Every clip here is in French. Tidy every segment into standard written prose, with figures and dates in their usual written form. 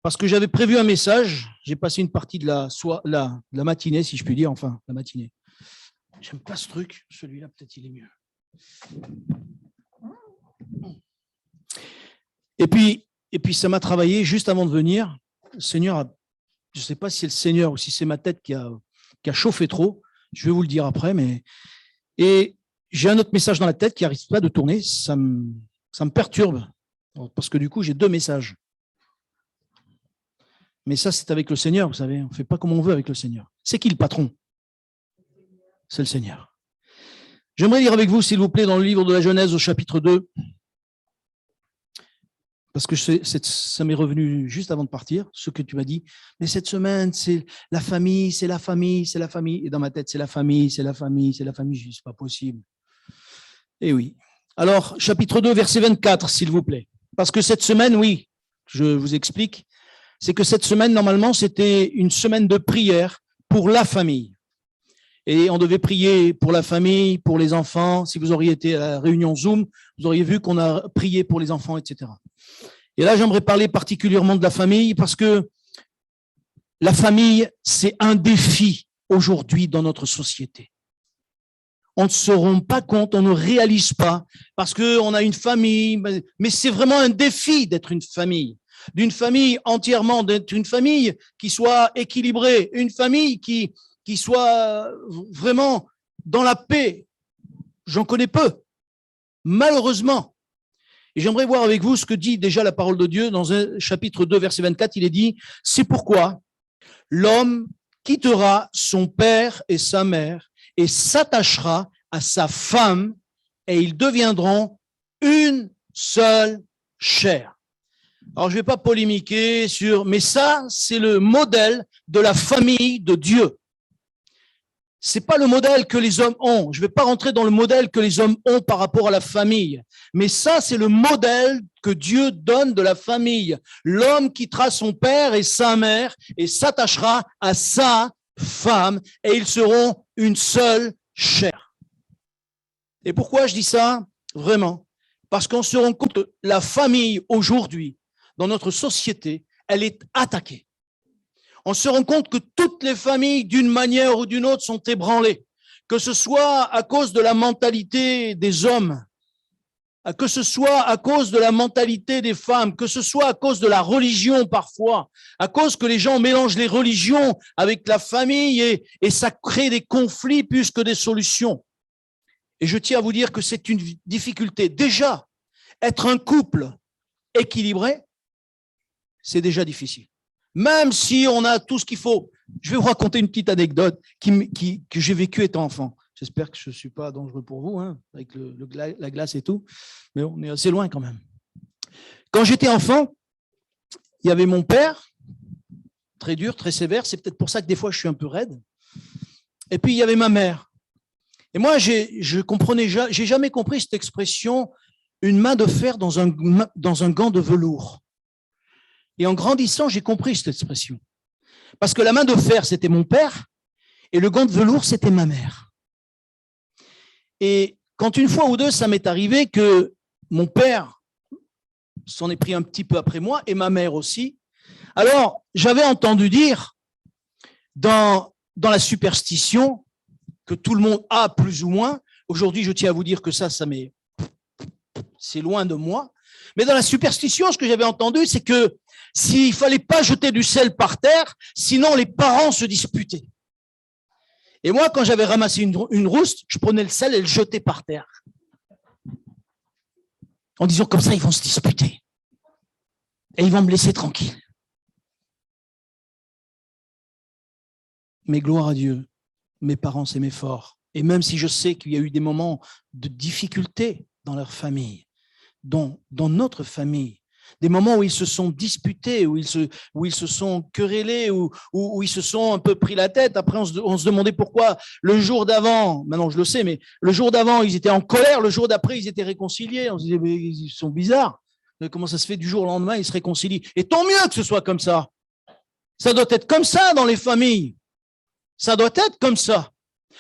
parce que j'avais prévu un message. J'ai passé une partie de la matinée, si je puis dire, enfin, la matinée. J'aime pas ce truc. Celui-là, peut-être, il est mieux. Et puis ça m'a travaillé juste avant de venir. Le Seigneur, je ne sais pas si c'est le Seigneur ou si c'est ma tête qui a chauffé trop. Je vais vous le dire après, et j'ai un autre message dans la tête qui n'arrive pas de tourner. Ça me perturbe parce que du coup, j'ai deux messages. Mais ça, c'est avec le Seigneur, vous savez. On ne fait pas comme on veut avec le Seigneur. C'est qui le patron? C'est le Seigneur. J'aimerais lire avec vous, s'il vous plaît, dans le livre de la Genèse au chapitre 2. Parce que ça m'est revenu juste avant de partir, ce que tu m'as dit. Mais cette semaine, c'est la famille, c'est la famille, c'est la famille. Et dans ma tête, c'est la famille, c'est la famille, c'est la famille. Je dis, c'est pas possible. Eh oui. Alors, chapitre 2, verset 24, s'il vous plaît. Parce que cette semaine, oui, je vous explique, c'est que cette semaine, normalement, c'était une semaine de prière pour la famille. Et on devait prier pour la famille, pour les enfants. Si vous auriez été à la réunion Zoom, vous auriez vu qu'on a prié pour les enfants, etc. Et là, j'aimerais parler particulièrement de la famille parce que la famille, c'est un défi aujourd'hui dans notre société. On ne se rend pas compte, on ne réalise pas parce qu'on a une famille, mais c'est vraiment un défi d'être une famille. D'une famille entièrement, d'être une famille qui soit équilibrée, une famille qui soit vraiment dans la paix. J'en connais peu, malheureusement. Et j'aimerais voir avec vous ce que dit déjà la parole de Dieu dans un chapitre 2, verset 24. Il est dit, c'est pourquoi l'homme quittera son père et sa mère et s'attachera à sa femme et ils deviendront une seule chair. Alors, je ne vais pas polémiquer mais ça, c'est le modèle de la famille de Dieu. C'est pas le modèle que les hommes ont. Je ne vais pas rentrer dans le modèle que les hommes ont par rapport à la famille. Mais ça, c'est le modèle que Dieu donne de la famille. L'homme quittera son père et sa mère et s'attachera à sa femme et ils seront une seule chair. Et pourquoi je dis ça? Vraiment. Parce qu'on se rend compte que la famille aujourd'hui, dans notre société, elle est attaquée. On se rend compte que toutes les familles, d'une manière ou d'une autre, sont ébranlées, que ce soit à cause de la mentalité des hommes, que ce soit à cause de la mentalité des femmes, que ce soit à cause de la religion parfois, à cause que les gens mélangent les religions avec la famille et ça crée des conflits plus que des solutions. Et je tiens à vous dire que c'est une difficulté. Déjà, être un couple équilibré, c'est déjà difficile. Même si on a tout ce qu'il faut. Je vais vous raconter une petite anecdote que j'ai vécue étant enfant. J'espère que je ne suis pas dangereux pour vous, hein, avec la glace et tout, mais on est assez loin quand même. Quand j'étais enfant, il y avait mon père, très dur, très sévère, c'est peut-être pour ça que des fois je suis un peu raide. Et puis il y avait ma mère. Et moi, j'ai jamais compris cette expression, une main de fer dans un gant de velours. Et en grandissant, j'ai compris cette expression. Parce que la main de fer, c'était mon père, et le gant de velours, c'était ma mère. Et quand une fois ou deux, ça m'est arrivé que mon père s'en est pris un petit peu après moi, et ma mère aussi. Alors, j'avais entendu dire, dans la superstition, que tout le monde a plus ou moins, aujourd'hui, je tiens à vous dire que c'est loin de moi, mais dans la superstition, ce que j'avais entendu, c'est que s'il ne fallait pas jeter du sel par terre, sinon les parents se disputaient. Et moi, quand j'avais ramassé une rousse, je prenais le sel et le jetais par terre. En disant comme ça, ils vont se disputer. Et ils vont me laisser tranquille. Mais gloire à Dieu, mes parents s'aimaient fort. Et même si je sais qu'il y a eu des moments de difficulté dans leur famille, dans notre famille, des moments où ils se sont disputés, où ils se sont querellés, où ils se sont un peu pris la tête. Après, on se demandait pourquoi le jour d'avant, maintenant je le sais, mais le jour d'avant, ils étaient en colère, le jour d'après, ils étaient réconciliés. On se disait, mais ils sont bizarres. Comment ça se fait du jour au lendemain, ils se réconcilient? Et tant mieux que ce soit comme ça. Ça doit être comme ça dans les familles. Ça doit être comme ça.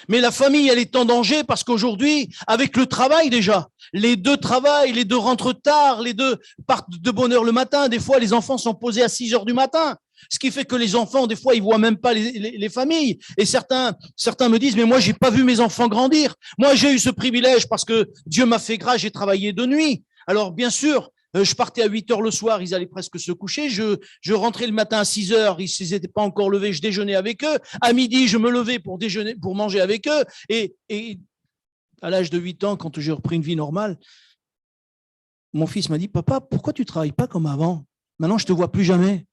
Mais la famille, elle est en danger parce qu'aujourd'hui, avec le travail déjà, les deux travaillent, les deux rentrent tard, les deux partent de bonne heure le matin. Des fois, les enfants sont posés à 6 heures du matin. Ce qui fait que les enfants, des fois, ils voient même pas les familles. Et certains me disent, mais moi, j'ai pas vu mes enfants grandir. Moi, j'ai eu ce privilège parce que Dieu m'a fait grâce, j'ai travaillé de nuit. Alors, bien sûr, je partais à 8 heures le soir, ils allaient presque se coucher. Je rentrais le matin à 6 heures, ils n'étaient pas encore levés, je déjeunais avec eux. À midi, je me levais pour déjeuner, pour manger avec eux. Et à l'âge de 8 ans, quand j'ai repris une vie normale, mon fils m'a dit, papa, pourquoi tu ne travailles pas comme avant? Maintenant, je ne te vois plus jamais.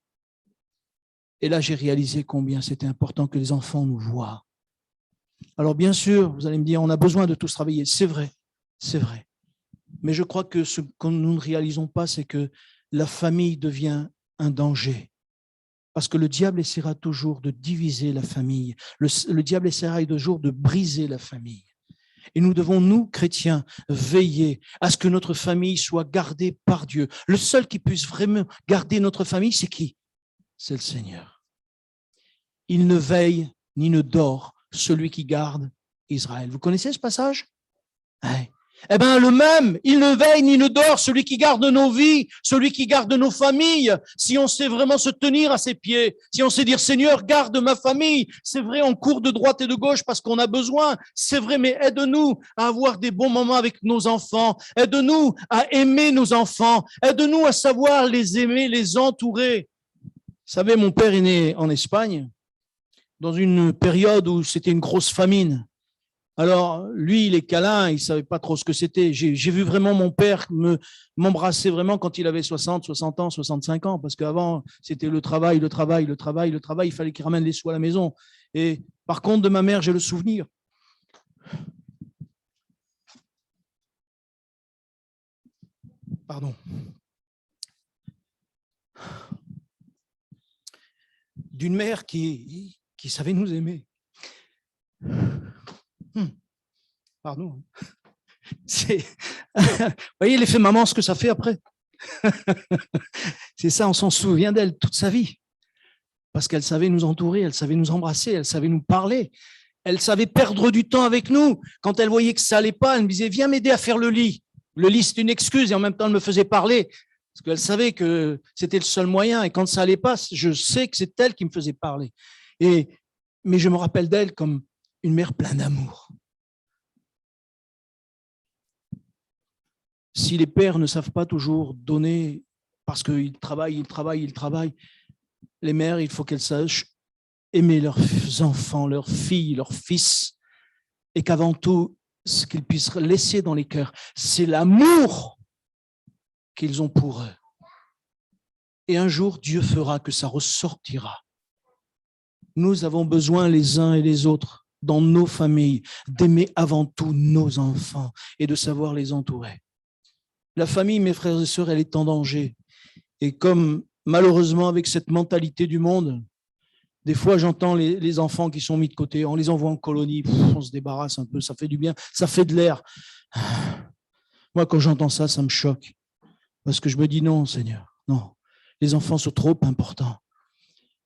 Et là, j'ai réalisé combien c'était important que les enfants nous voient. Alors, bien sûr, vous allez me dire, on a besoin de tous travailler. C'est vrai, c'est vrai. Mais je crois que ce que nous ne réalisons pas, c'est que la famille devient un danger. Parce que le diable essaiera toujours de diviser la famille. Le diable essaiera toujours de briser la famille. Et nous devons, nous, chrétiens, veiller à ce que notre famille soit gardée par Dieu. Le seul qui puisse vraiment garder notre famille, c'est qui? C'est le Seigneur. Il ne veille ni ne dort celui qui garde Israël. Vous connaissez ce passage? Ouais. Eh bien, le même, il ne veille ni ne dort, celui qui garde nos vies, celui qui garde nos familles. Si on sait vraiment se tenir à ses pieds, si on sait dire, Seigneur, garde ma famille, c'est vrai, on court de droite et de gauche parce qu'on a besoin, c'est vrai, mais aide-nous à avoir des bons moments avec nos enfants, aide-nous à aimer nos enfants, aide-nous à savoir les aimer, les entourer. Vous savez, mon père est né en Espagne, dans une période où c'était une grosse famine. Alors, lui, il est câlin, il ne savait pas trop ce que c'était. J'ai vu vraiment mon père m'embrasser vraiment quand il avait 60, 60 ans, 65 ans, parce qu'avant, c'était le travail. Il fallait qu'il ramène les sous à la maison. Et par contre, de ma mère, j'ai le souvenir. Pardon. D'une mère qui savait nous aimer. Pardon. Vous voyez l'effet maman, ce que ça fait après. C'est ça, on s'en souvient d'elle toute sa vie. Parce qu'elle savait nous entourer, elle savait nous embrasser, elle savait nous parler. Elle savait perdre du temps avec nous. Quand elle voyait que ça allait pas, elle me disait, viens m'aider à faire le lit. Le lit, c'est une excuse et en même temps, elle me faisait parler. Parce qu'elle savait que c'était le seul moyen. Et quand ça allait pas, je sais que c'est elle qui me faisait parler. Mais je me rappelle d'elle comme une mère pleine d'amour. Si les pères ne savent pas toujours donner, parce qu'ils travaillent, les mères, il faut qu'elles sachent aimer leurs enfants, leurs filles, leurs fils, et qu'avant tout, ce qu'ils puissent laisser dans les cœurs, c'est l'amour qu'ils ont pour eux. Et un jour, Dieu fera que ça ressortira. Nous avons besoin les uns et les autres, dans nos familles, d'aimer avant tout nos enfants et de savoir les entourer. La famille, mes frères et sœurs, elle est en danger. Et comme malheureusement, avec cette mentalité du monde, des fois, j'entends les enfants qui sont mis de côté, on les envoie en colonie, on se débarrasse un peu, ça fait du bien, ça fait de l'air. Moi, quand j'entends ça, ça me choque. Parce que je me dis non, Seigneur, non. Les enfants sont trop importants.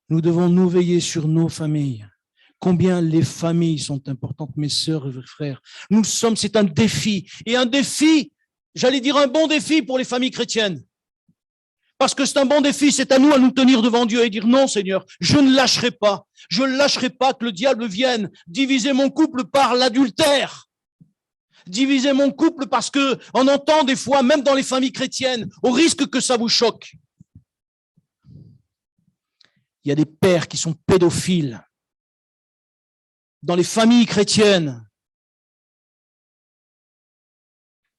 Nous devons nous veiller sur nos familles. Combien les familles sont importantes, mes sœurs et frères. C'est un défi. Et un défi, j'allais dire un bon défi pour les familles chrétiennes. Parce que c'est un bon défi, c'est à nous tenir devant Dieu et dire non, Seigneur, je ne lâcherai pas. Je ne lâcherai pas que le diable vienne diviser mon couple par l'adultère. Diviser mon couple parce que on entend des fois, même dans les familles chrétiennes, au risque que ça vous choque. Il y a des pères qui sont pédophiles dans les familles chrétiennes.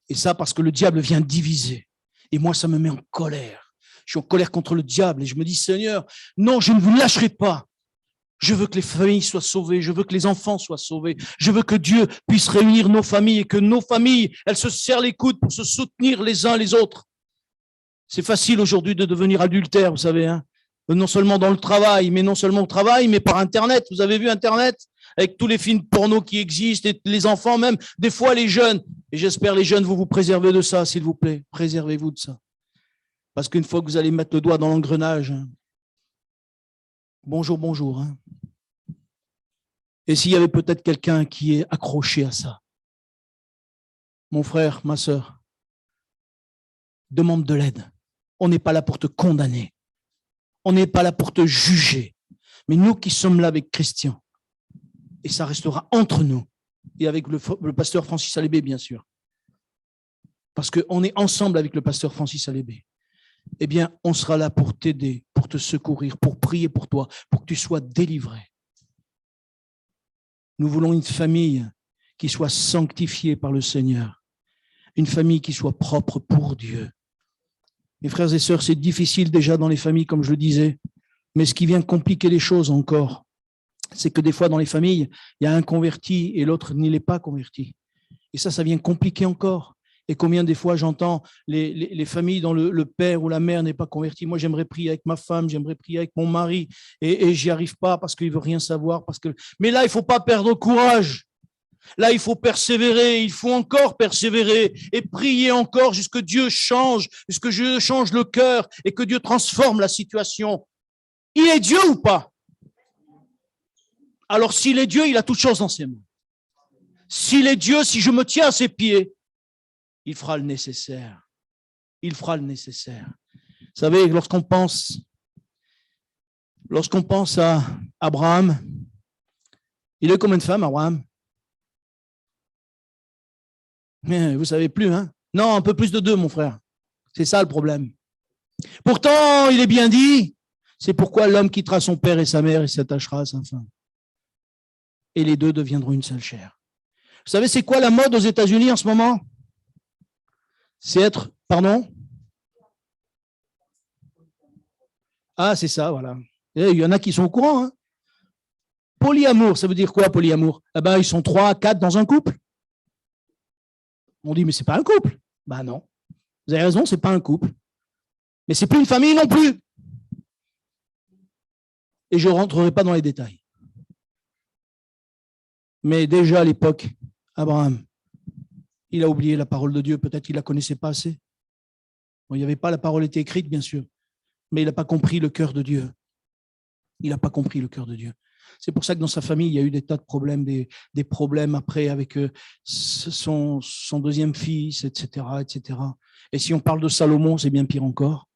Et ça parce que le diable vient diviser. Et moi, ça me met en colère. Je suis en colère contre le diable et je me dis, Seigneur, non, je ne vous lâcherai pas. Je veux que les familles soient sauvées. Je veux que les enfants soient sauvés. Je veux que Dieu puisse réunir nos familles et que nos familles, elles se serrent les coudes pour se soutenir les uns les autres. C'est facile aujourd'hui de devenir adultère, vous savez, hein. Non seulement dans le travail, mais non seulement au travail, mais par Internet. Vous avez vu Internet avec tous les films porno qui existent et les enfants même, des fois les jeunes. Et j'espère les jeunes, vous vous préservez de ça, s'il vous plaît. Préservez-vous de ça. Parce qu'une fois que vous allez mettre le doigt dans l'engrenage, bonjour, bonjour. Hein. Et s'il y avait peut-être quelqu'un qui est accroché à ça, mon frère, ma sœur, demande de l'aide. On n'est pas là pour te condamner. On n'est pas là pour te juger. Mais nous qui sommes là avec Christian, et ça restera entre nous, et avec le pasteur Francis Alébé, bien sûr, parce qu'on est ensemble avec le pasteur Francis Alébé, eh bien, on sera là pour t'aider, pour te secourir, pour prier pour toi, pour que tu sois délivré. Nous voulons une famille qui soit sanctifiée par le Seigneur, une famille qui soit propre pour Dieu. Mes frères et sœurs, c'est difficile déjà dans les familles, comme je le disais, mais ce qui vient compliquer les choses encore, c'est que des fois dans les familles, il y a un converti et l'autre n'y est pas converti. Et ça vient compliquer encore. Et combien des fois j'entends les familles dont le père ou la mère n'est pas converti. Moi, j'aimerais prier avec ma femme, j'aimerais prier avec mon mari, et j'y arrive pas parce qu'il veut rien savoir. Mais là, il faut pas perdre courage. Là, il faut persévérer, il faut encore persévérer et prier encore jusqu'à ce que Dieu change, jusqu'à ce que Dieu change le cœur et que Dieu transforme la situation. Il est Dieu ou pas? Alors, s'il est Dieu, il a toutes choses dans ses mains. S'il est Dieu, si je me tiens à ses pieds, il fera le nécessaire. Il fera le nécessaire. Vous savez, lorsqu'on pense à Abraham, il a eu combien de femmes, Abraham? Mais vous ne savez plus, hein? Non, un peu plus de 2, mon frère. C'est ça le problème. Pourtant, il est bien dit, c'est pourquoi l'homme quittera son père et sa mère et s'attachera à sa femme. Et les 2 deviendront une seule chair. Vous savez, c'est quoi la mode aux États-Unis en ce moment? C'est être, pardon? Ah, c'est ça, voilà. Et il y en a qui sont au courant, hein? Polyamour, ça veut dire quoi, polyamour? Eh ben, ils sont 3, 4 dans un couple. On dit, mais c'est pas un couple. Ben non. Vous avez raison, c'est pas un couple. Mais c'est plus une famille non plus. Et je ne rentrerai pas dans les détails. Mais déjà à l'époque, Abraham, il a oublié la parole de Dieu. Peut-être qu'il ne la connaissait pas assez. Bon, il n'y avait pas, la parole était écrite, bien sûr. Mais il n'a pas compris le cœur de Dieu. Il n'a pas compris le cœur de Dieu. C'est pour ça que dans sa famille, il y a eu des tas de problèmes, des problèmes après avec son deuxième fils, etc., etc. Et si on parle de Salomon, c'est bien pire encore.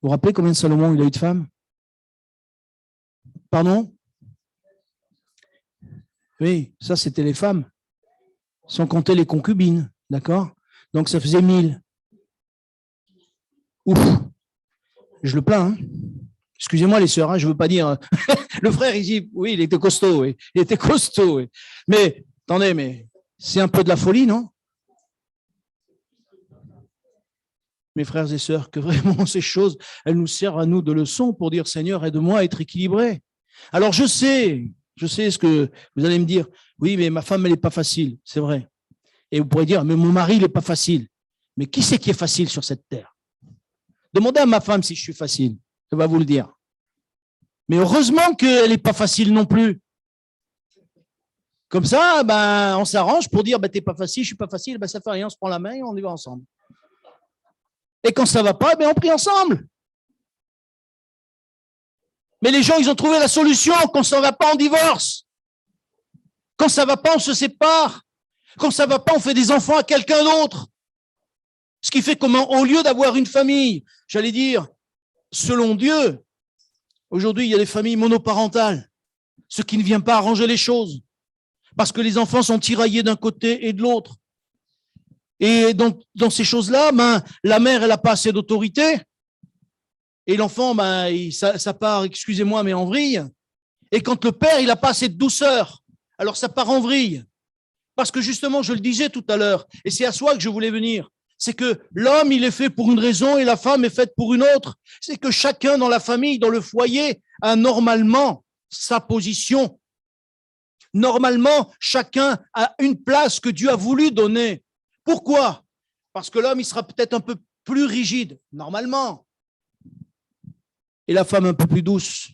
Vous vous rappelez combien de Salomon il a eu de femmes? Pardon? Oui, ça c'était les femmes, sans compter les concubines, d'accord? Donc ça faisait 1000. Ouf, je le plains, hein. Excusez-moi les sœurs, hein, je ne veux pas dire. Le frère, il dit, oui, il était costaud, oui. Il était costaud, oui. Mais, attendez, mais c'est un peu de la folie, non? Mes frères et sœurs, que vraiment ces choses, elles nous servent à nous de leçon pour dire, Seigneur, aide-moi à être équilibré. Alors je sais ce que vous allez me dire. Oui, mais ma femme, elle n'est pas facile, c'est vrai. Et vous pourrez dire, mais mon mari, il n'est pas facile. Mais qui c'est qui est facile sur cette terre? Demandez à ma femme si je suis facile. Elle va vous le dire. Mais heureusement qu'elle n'est pas facile non plus. Comme ça, ben, on s'arrange pour dire, ben, t'es pas facile, je suis pas facile, ben, ça fait rien, on se prend la main et on y va ensemble. Et quand ça va pas, ben, on prie ensemble. Mais les gens, ils ont trouvé la solution. Quand ça va pas, on divorce. Quand ça va pas, on se sépare. Quand ça va pas, on fait des enfants à quelqu'un d'autre. Ce qui fait qu'au lieu d'avoir une famille, j'allais dire, selon Dieu, aujourd'hui, il y a des familles monoparentales, ce qui ne vient pas arranger les choses, parce que les enfants sont tiraillés d'un côté et de l'autre. Et donc, dans ces choses-là, ben, la mère, elle n'a pas assez d'autorité, et l'enfant, ben, ça part, excusez-moi, mais en vrille. Et quand le père, il n'a pas assez de douceur, alors ça part en vrille. Parce que justement, je le disais tout à l'heure, et c'est à soi que je voulais venir, c'est que l'homme, il est fait pour une raison et la femme est faite pour une autre. C'est que chacun dans la famille, dans le foyer, a normalement sa position. Normalement, chacun a une place que Dieu a voulu donner. Pourquoi? Parce que l'homme, il sera peut-être un peu plus rigide, normalement. Et la femme un peu plus douce.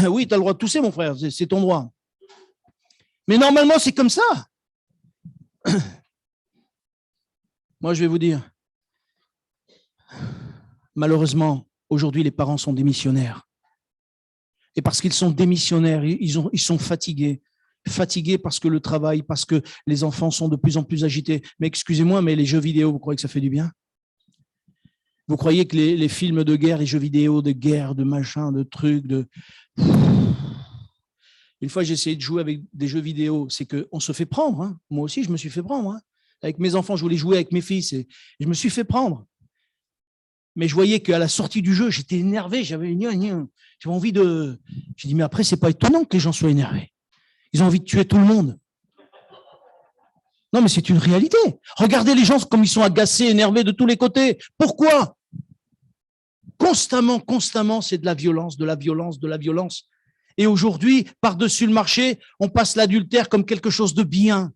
Oui, tu as le droit de tousser, mon frère, c'est ton droit. Mais normalement, c'est comme ça. Moi, je vais vous dire, malheureusement, aujourd'hui, les parents sont des missionnaires. Et parce qu'ils sont démissionnaires, ils sont fatigués. Fatigués parce que le travail, parce que les enfants sont de plus en plus agités. Mais excusez-moi, mais les jeux vidéo, vous croyez que ça fait du bien? Vous croyez que les films de guerre, les jeux vidéo de guerre, de machin, de trucs, de... Une fois, j'ai essayé de jouer avec des jeux vidéo, c'est qu'on se fait prendre. Hein. Moi aussi, je me suis fait prendre. Hein. Avec mes enfants, je voulais jouer avec mes fils et je me suis fait prendre. Mais je voyais qu'à la sortie du jeu, j'étais énervé, j'avais envie de... J'ai dit, mais après, c'est pas étonnant que les gens soient énervés. Ils ont envie de tuer tout le monde. Non, mais c'est une réalité. Regardez les gens comme ils sont agacés, énervés de tous les côtés. Pourquoi? Constamment, c'est de la violence, de la violence, de la violence. Et aujourd'hui, par-dessus le marché, on passe l'adultère comme quelque chose de bien.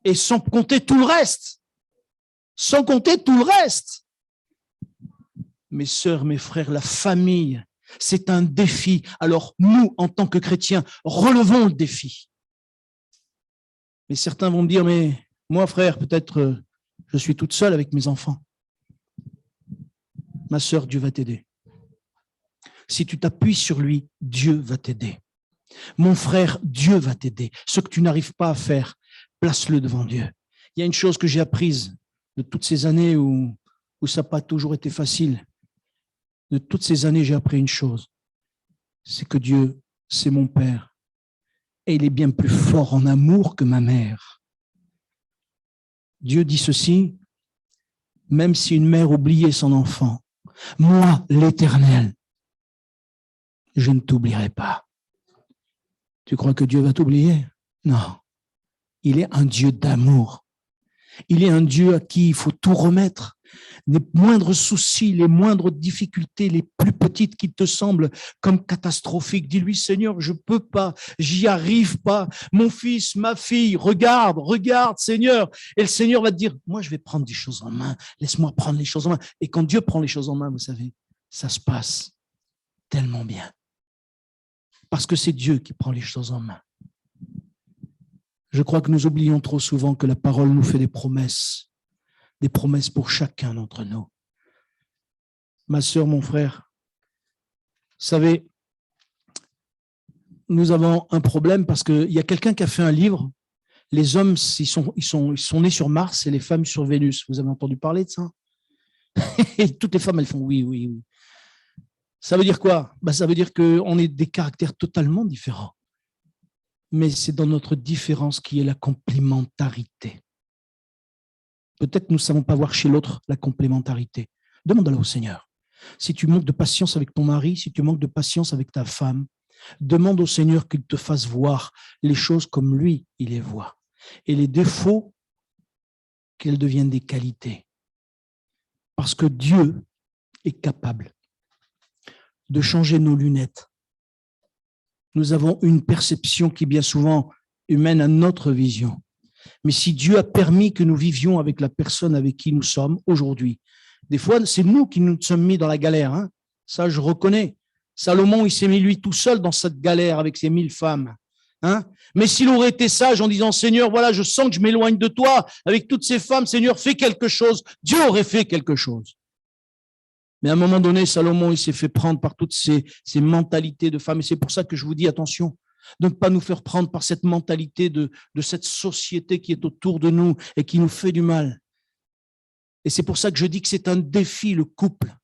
Et sans compter tout le reste. Sans compter tout le reste. Mes sœurs, mes frères, la famille, c'est un défi. Alors nous, en tant que chrétiens, relevons le défi. Mais certains vont me dire, mais moi, frère, peut-être je suis toute seule avec mes enfants. Ma sœur, Dieu va t'aider. Si tu t'appuies sur lui, Dieu va t'aider. Mon frère, Dieu va t'aider. Ce que tu n'arrives pas à faire, place-le devant Dieu. Il y a une chose que j'ai apprise de toutes ces années où ça n'a pas toujours été facile. De toutes ces années, j'ai appris une chose. C'est que Dieu, c'est mon Père. Et il est bien plus fort en amour que ma mère. Dieu dit ceci, même si une mère oubliait son enfant, moi, l'Éternel, je ne t'oublierai pas. Tu crois que Dieu va t'oublier? Non. Il est un Dieu d'amour. Il est un Dieu à qui il faut tout remettre. Les moindres soucis, les moindres difficultés, les plus petites qui te semblent comme catastrophiques. Dis-lui, Seigneur, je peux pas, j'y arrive pas. Mon fils, ma fille, regarde, Seigneur. Et le Seigneur va te dire, moi, je vais prendre des choses en main. Laisse-moi prendre les choses en main. Et quand Dieu prend les choses en main, vous savez, ça se passe tellement bien. Parce que c'est Dieu qui prend les choses en main. Je crois que nous oublions trop souvent que la parole nous fait des promesses pour chacun d'entre nous. Ma sœur, mon frère, vous savez, nous avons un problème parce qu'il y a quelqu'un qui a fait un livre. Les hommes, ils sont nés sur Mars et les femmes sur Vénus. Vous avez entendu parler de ça? Et toutes les femmes, elles font oui. Ça veut dire quoi? Ça veut dire qu'on est des caractères totalement différents. Mais c'est dans notre différence qui est la complémentarité. Peut-être nous ne savons pas voir chez l'autre la complémentarité. Demande-la au Seigneur. Si tu manques de patience avec ton mari, si tu manques de patience avec ta femme, demande au Seigneur qu'il te fasse voir les choses comme lui, il les voit. Et les défauts, qu'elles deviennent des qualités. Parce que Dieu est capable de changer nos lunettes. Nous avons une perception qui bien souvent humaine à notre vision. Mais si Dieu a permis que nous vivions avec la personne avec qui nous sommes aujourd'hui, des fois, c'est nous qui nous sommes mis dans la galère. Hein. Ça, je reconnais. Salomon, il s'est mis lui tout seul dans cette galère avec ses 1000 femmes. Hein. Mais s'il aurait été sage en disant, Seigneur, voilà, je sens que je m'éloigne de toi avec toutes ces femmes, Seigneur, fais quelque chose. Dieu aurait fait quelque chose. Mais à un moment donné, Salomon, il s'est fait prendre par toutes ces mentalités de femmes. Et c'est pour ça que je vous dis, attention, de ne pas nous faire prendre par cette mentalité de cette société qui est autour de nous et qui nous fait du mal. Et c'est pour ça que je dis que c'est un défi, le couple.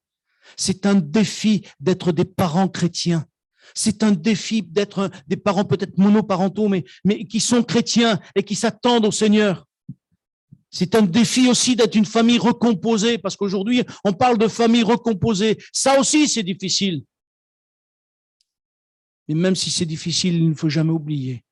C'est un défi d'être des parents chrétiens. C'est un défi d'être des parents peut-être monoparentaux, mais qui sont chrétiens et qui s'attendent au Seigneur. C'est un défi aussi d'être une famille recomposée, parce qu'aujourd'hui, on parle de famille recomposée. Ça aussi, c'est difficile. Mais même si c'est difficile, il ne faut jamais oublier.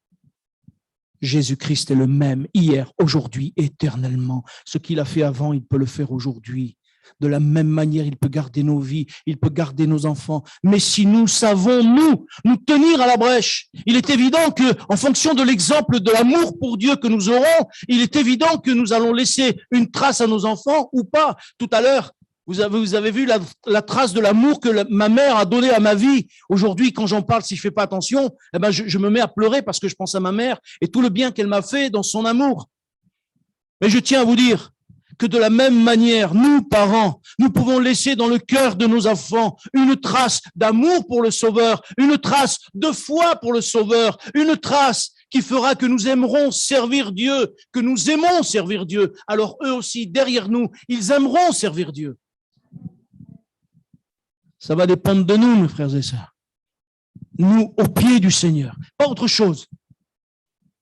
Jésus-Christ est le même hier, aujourd'hui, éternellement. Ce qu'il a fait avant, il peut le faire aujourd'hui. De la même manière, il peut garder nos vies, il peut garder nos enfants. Mais si nous savons, nous tenir à la brèche, il est évident que, en fonction de l'exemple de l'amour pour Dieu que nous aurons, il est évident que nous allons laisser une trace à nos enfants ou pas. Tout à l'heure, vous avez vu la trace de l'amour que ma mère a donné à ma vie. Aujourd'hui, quand j'en parle, si je fais pas attention, je me mets à pleurer parce que je pense à ma mère et tout le bien qu'elle m'a fait dans son amour. Mais je tiens à vous dire que de la même manière, nous, parents, nous pouvons laisser dans le cœur de nos enfants une trace d'amour pour le Sauveur, une trace de foi pour le Sauveur, une trace qui fera que nous aimerons servir Dieu, que nous aimons servir Dieu. Alors eux aussi, derrière nous, ils aimeront servir Dieu. Ça va dépendre de nous, mes frères et sœurs. Nous, au pied du Seigneur, pas autre chose.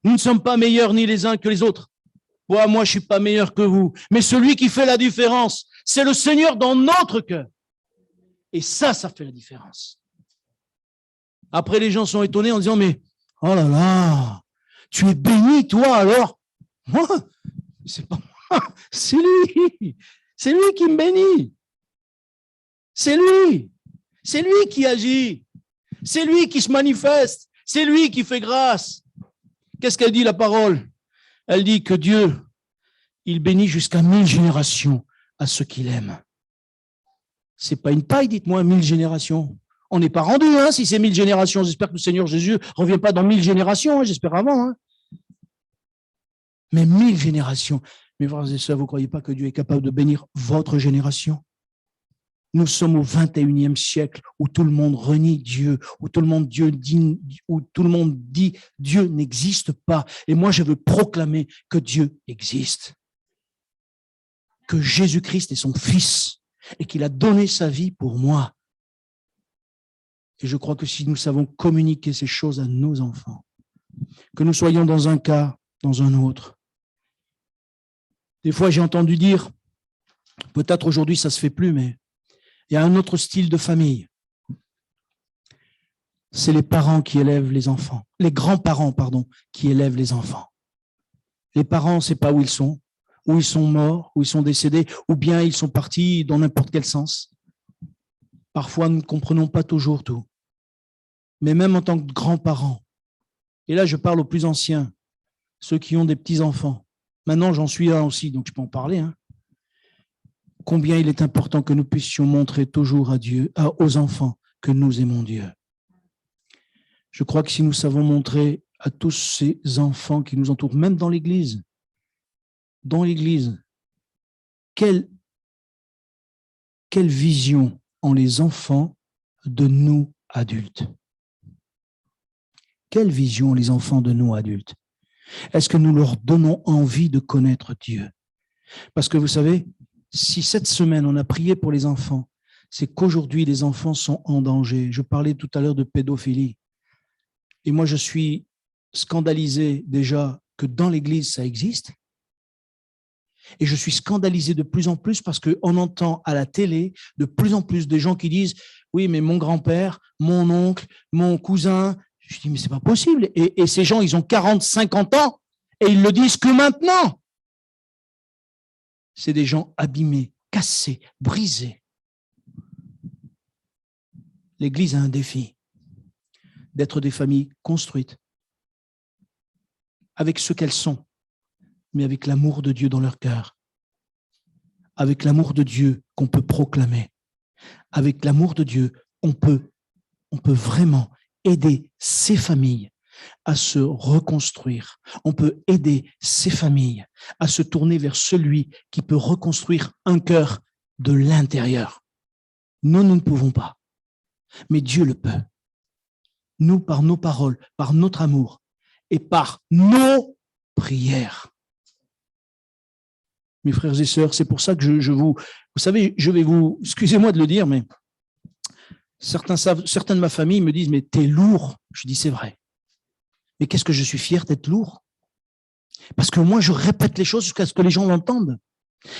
Nous ne sommes pas meilleurs ni les uns que les autres. Moi, je ne suis pas meilleur que vous. Mais celui qui fait la différence, c'est le Seigneur dans notre cœur. Et ça fait la différence. Après, les gens sont étonnés en disant, mais, oh là là, tu es béni, toi, alors? Moi, c'est pas moi, c'est lui. C'est lui qui me bénit. C'est lui. C'est lui qui agit. C'est lui qui se manifeste. C'est lui qui fait grâce. Qu'est-ce qu'elle dit, la parole? Elle dit que Dieu, il bénit jusqu'à 1000 générations à ceux qu'il aime. C'est pas une paille, dites-moi, 1000 générations. On n'est pas rendu, hein, si c'est 1000 générations. J'espère que le Seigneur Jésus ne revient pas dans 1000 générations, hein, j'espère avant. Hein. Mais 1000 générations. Mes frères et sœurs, vous ne croyez pas que Dieu est capable de bénir votre génération? Nous sommes au 21e siècle où tout le monde renie Dieu, où tout le monde dit Dieu n'existe pas. Et moi, je veux proclamer que Dieu existe. Que Jésus-Christ est son Fils et qu'il a donné sa vie pour moi. Et je crois que si nous savons communiquer ces choses à nos enfants, que nous soyons dans un cas, dans un autre. Des fois, j'ai entendu dire, peut-être aujourd'hui ça ne se fait plus, mais il y a un autre style de famille. C'est les parents qui élèvent les enfants. Les grands-parents, pardon, qui élèvent les enfants. Les parents, on ne sait pas où ils sont morts, où ils sont décédés, ou bien ils sont partis dans n'importe quel sens. Parfois, nous ne comprenons pas toujours tout. Mais même en tant que grands-parents, et là je parle aux plus anciens, ceux qui ont des petits-enfants. Maintenant, j'en suis un aussi, donc je peux en parler. Hein. Combien il est important que nous puissions montrer toujours à Dieu, aux enfants, que nous aimons Dieu. Je crois que si nous savons montrer à tous ces enfants qui nous entourent, même dans l'Église, quelle vision ont les enfants de nous adultes? Quelle vision ont les enfants de nous adultes? Est-ce que nous leur donnons envie de connaître Dieu? Parce que vous savez, si cette semaine on a prié pour les enfants, c'est qu'aujourd'hui les enfants sont en danger. Je parlais tout à l'heure de pédophilie. Et moi je suis scandalisé déjà que dans l'Église ça existe. Et je suis scandalisé de plus en plus parce qu'on entend à la télé de plus en plus de gens qui disent « Oui, mais mon grand-père, mon oncle, mon cousin… » Je dis « Mais c'est pas possible. » Et ces gens, ils ont 40, 50 ans et ils le disent que maintenant. C'est des gens abîmés, cassés, brisés. L'Église a un défi d'être des familles construites avec ce qu'elles sont, mais avec l'amour de Dieu dans leur cœur, avec l'amour de Dieu qu'on peut proclamer, avec l'amour de Dieu, on peut vraiment aider ces familles à se reconstruire. On peut aider ces familles à se tourner vers celui qui peut reconstruire un cœur de l'intérieur. Nous ne pouvons pas, mais Dieu le peut. Nous, par nos paroles, par notre amour et par nos prières. Mes frères et sœurs, c'est pour ça que vous savez, je vais vous, excusez-moi de le dire, mais certains de ma famille me disent, mais t'es lourd. Je dis, c'est vrai. Mais qu'est-ce que je suis fier d'être lourd? Parce que moi, je répète les choses jusqu'à ce que les gens l'entendent.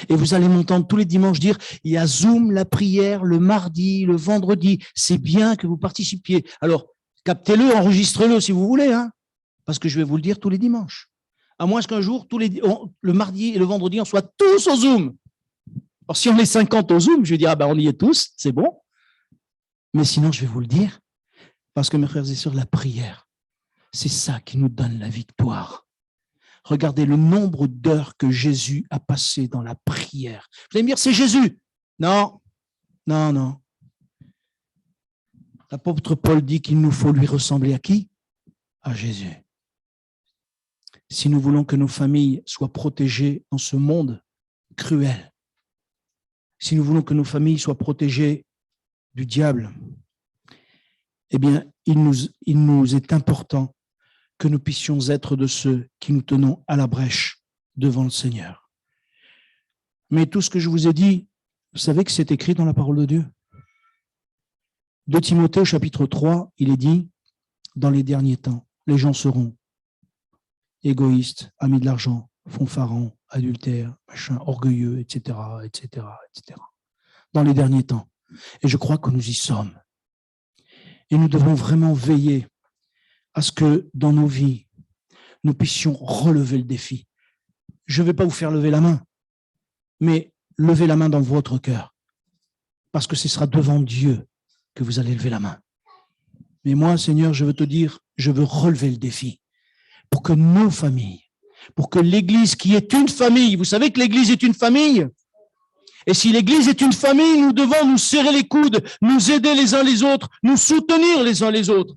Et vous allez m'entendre tous les dimanches dire, il y a Zoom, la prière, le mardi, le vendredi. C'est bien que vous participiez. Alors, captez-le, enregistrez-le si vous voulez, hein, parce que je vais vous le dire tous les dimanches. À moins qu'un jour, le mardi et le vendredi, on soit tous au Zoom. Alors, si on est 50 au Zoom, je vais dire, on y est tous, c'est bon. Mais sinon, je vais vous le dire, parce que mes frères et sœurs, la prière, c'est ça qui nous donne la victoire. Regardez le nombre d'heures que Jésus a passé dans la prière. Vous allez me dire, c'est Jésus. Non. L'apôtre Paul dit qu'il nous faut lui ressembler à qui? À Jésus. Si nous voulons que nos familles soient protégées dans ce monde cruel. Si nous voulons que nos familles soient protégées du diable, eh bien, il nous est important que nous puissions être de ceux qui nous tenons à la brèche devant le Seigneur. Mais tout ce que je vous ai dit, vous savez que c'est écrit dans la parole de Dieu. 2 Timothée au chapitre 3, il est dit, dans les derniers temps, les gens seront égoïstes, amis de l'argent, fanfarons, adultères, machin, orgueilleux, etc., etc., etc. Dans les derniers temps. Et je crois que nous y sommes. Et nous devons vraiment veiller à ce que dans nos vies, nous puissions relever le défi. Je ne vais pas vous faire lever la main, mais levez la main dans votre cœur, parce que ce sera devant Dieu que vous allez lever la main. Mais moi, Seigneur, je veux te dire, je veux relever le défi pour que nos familles, pour que l'Église qui est une famille, vous savez que l'Église est une famille, et si l'Église est une famille, nous devons nous serrer les coudes, nous aider les uns les autres, nous soutenir les uns les autres,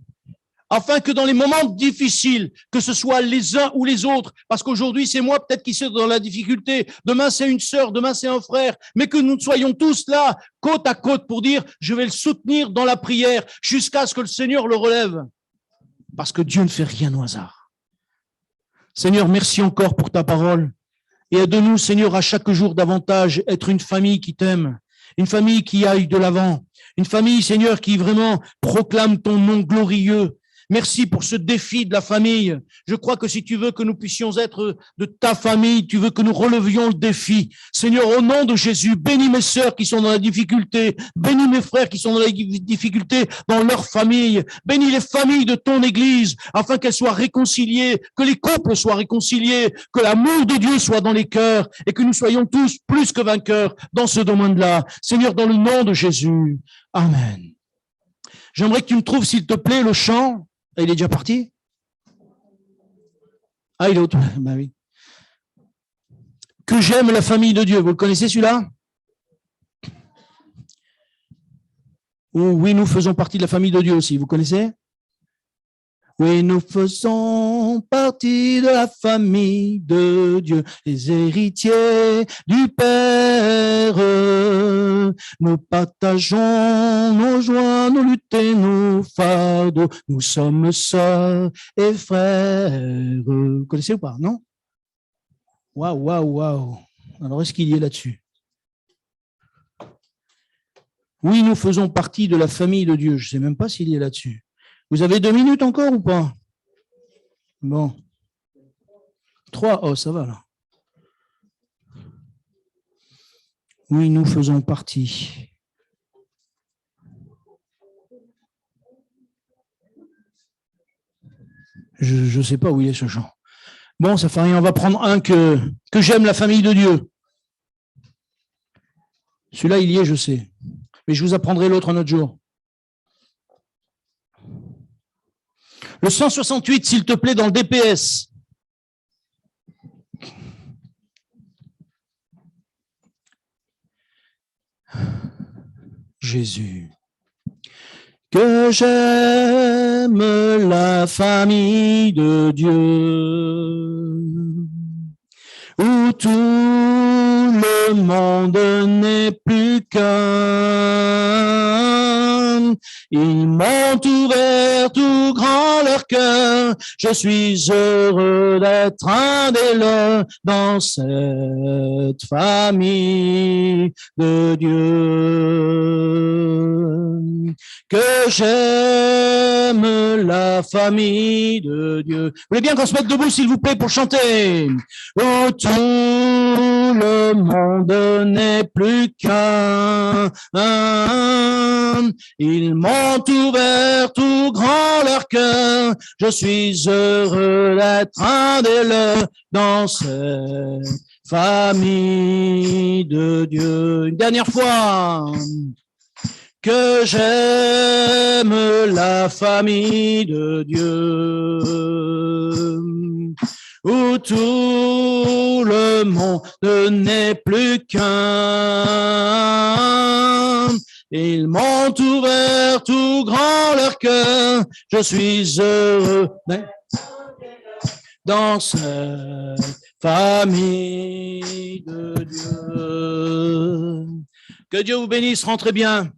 afin que dans les moments difficiles, que ce soit les uns ou les autres, parce qu'aujourd'hui c'est moi peut-être qui suis dans la difficulté, demain c'est une sœur, demain c'est un frère, mais que nous soyons tous là, côte à côte, pour dire je vais le soutenir dans la prière jusqu'à ce que le Seigneur le relève, parce que Dieu ne fait rien au hasard. Seigneur, merci encore pour ta parole, et aide-nous, Seigneur, à chaque jour davantage être une famille qui t'aime, une famille qui aille de l'avant, une famille, Seigneur, qui vraiment proclame ton nom glorieux. Merci pour ce défi de la famille. Je crois que si tu veux que nous puissions être de ta famille, tu veux que nous relevions le défi. Seigneur, au nom de Jésus, bénis mes sœurs qui sont dans la difficulté, bénis mes frères qui sont dans la difficulté dans leur famille, bénis les familles de ton Église, afin qu'elles soient réconciliées, que les couples soient réconciliés, que l'amour de Dieu soit dans les cœurs et que nous soyons tous plus que vainqueurs dans ce domaine-là. Seigneur, dans le nom de Jésus. Amen. J'aimerais que tu me trouves, s'il te plaît, le chant. Il est déjà parti? Ah, il est autour. Bah oui. Que j'aime la famille de Dieu. Vous le connaissez celui-là? Oui, nous faisons partie de la famille de Dieu aussi. Vous connaissez? Oui, nous faisons partie de la famille de Dieu, les héritiers du Père. Nous partageons nos joies, nos luttes et nos fardeaux. Nous sommes sœurs et frères. Vous connaissez ou pas, non? Waouh, waouh, waouh. Alors, est-ce qu'il y est là-dessus? Oui, nous faisons partie de la famille de Dieu. Je ne sais même pas s'il y est là-dessus. Vous avez 2 minutes encore ou pas? Bon. 3, oh, ça va là. Oui, nous faisons partie. Je ne sais pas où il est ce chant. Bon, ça fait rien, on va prendre un que j'aime la famille de Dieu. Celui-là, il y est, je sais. Mais je vous apprendrai l'autre un autre jour. Le 168, s'il te plaît, dans le DPS. Jésus. Que j'aime la famille de Dieu, où tout le monde n'est plus qu'un. Ils m'ont ouvert tout grand leur cœur. Je suis heureux d'être un des leurs dans cette famille de Dieu. Que j'aime la famille de Dieu. Vous voulez bien qu'on se mette debout, s'il vous plaît, pour chanter? Oh, tout le monde n'est plus qu'un. Ils m'ont ouvert tout grand leur cœur. Je suis heureux d'être un des leurs dans cette famille de Dieu. Une dernière fois. Que j'aime la famille de Dieu, où tout le monde n'est plus qu'un. Ils m'ont ouvert tout grand leur cœur. Je suis heureux dans cette famille de Dieu. Que Dieu vous bénisse, rentrez bien.